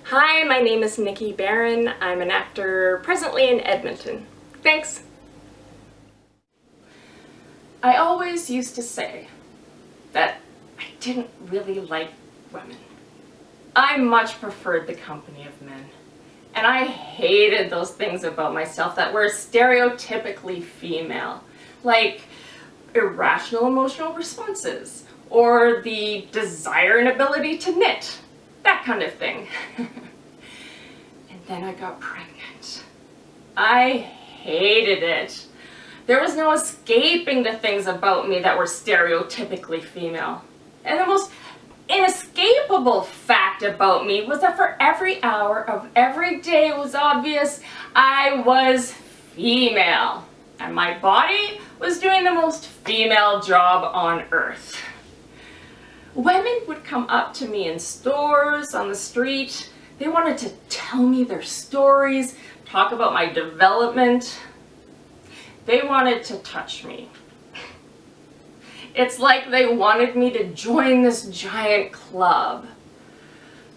Hi, my name is Nikki Barran. I'm an actor presently in Edmonton. Thanks. I always used to say that I didn't really like women. I much preferred the company of men. And I hated those things about myself that were stereotypically female, like irrational emotional responses, or the desire and ability to knit, that kind of thing. And then I got pregnant. I hated it. There was no escaping the things about me that were stereotypically female. And the most inescapable fact about me was that for every hour of every day it was obvious I was female. And my body was doing the most female job on earth. Women would come up to me in stores, on the street. They wanted to tell me their stories, talk about my development. They wanted to touch me. It's like they wanted me to join this giant club.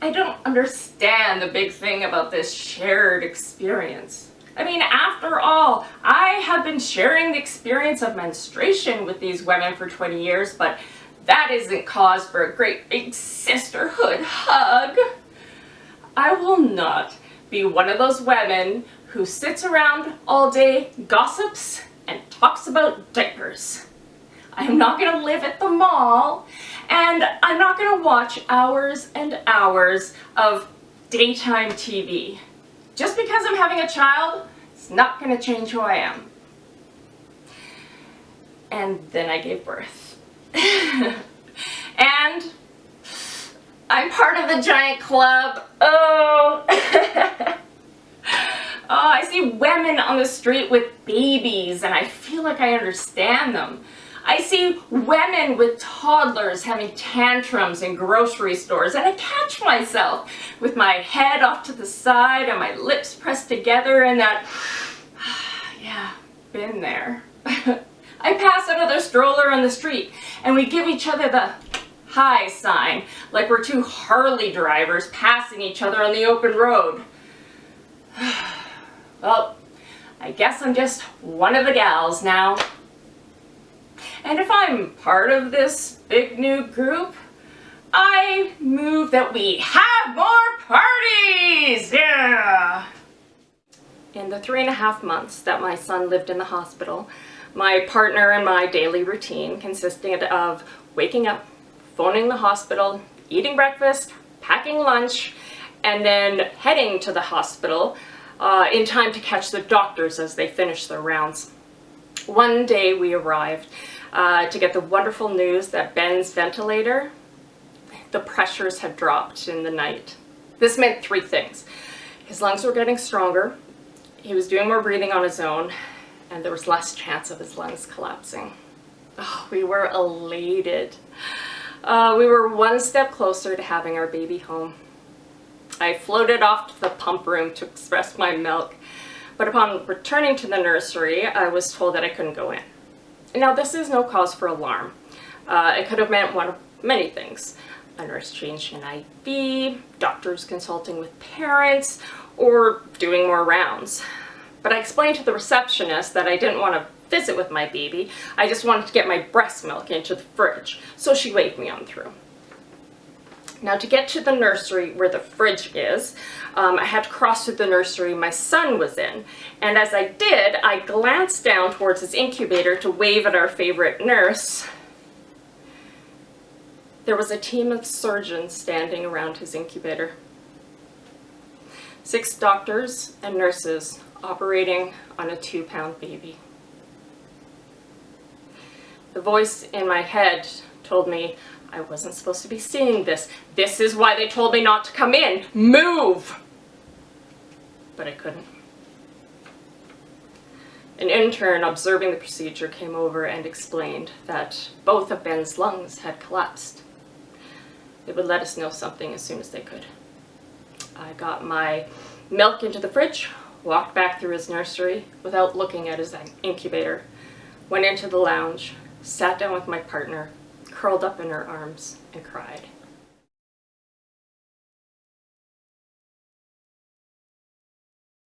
I don't understand the big thing about this shared experience. I mean, after all, I have been sharing the experience of menstruation with these women for 20 years, but that isn't cause for a great big sisterhood hug. I will not be one of those women who sits around all day, gossips, and talks about diapers. I am not going to live at the mall, and I'm not going to watch hours and hours of daytime TV. Just because I'm having a child, it's not going to change who I am. And then I gave birth. And I'm part of the giant club. Oh. Oh, I see women on the street with babies, and I feel like I understand them. I see women with toddlers having tantrums in grocery stores, and I catch myself with my head off to the side and my lips pressed together and that, yeah, been there. I pass another stroller on the street, and we give each other the hi sign, like we're two Harley drivers passing each other on the open road. Well, I guess I'm just one of the gals now. And if I'm part of this big new group, I move that we have more parties! Yeah! In the 3.5 months that my son lived in the hospital, my partner and my daily routine consisted of waking up, phoning the hospital, eating breakfast, packing lunch, and then heading to the hospital in time to catch the doctors as they finished their rounds. One day we arrived to get the wonderful news that Ben's ventilator, the pressures had dropped in the night. This meant 3 things. His lungs were getting stronger, he was doing more breathing on his own, and there was less chance of his lungs collapsing. Oh, we were elated. We were one step closer to having our baby home. I floated off to the pump room to express my milk, but upon returning to the nursery, I was told that I couldn't go in. Now, this is no cause for alarm. It could have meant one of many things. A nurse changing an IV, doctors consulting with parents, or doing more rounds. But I explained to the receptionist that I didn't want to visit with my baby. I just wanted to get my breast milk into the fridge, so she waved me on through. Now, to get to the nursery where the fridge is, I had to cross through the nursery my son was in. And as I did, I glanced down towards his incubator to wave at our favorite nurse. There was a team of surgeons standing around his incubator. 6 doctors and nurses operating on a 2-pound baby. The voice in my head told me I wasn't supposed to be seeing this. This is why they told me not to come in. Move! But I couldn't. An intern observing the procedure came over and explained that both of Ben's lungs had collapsed. They would let us know something as soon as they could. I got my milk into the fridge, walked back through his nursery without looking at his incubator, went into the lounge, sat down with my partner, curled up in her arms, and cried.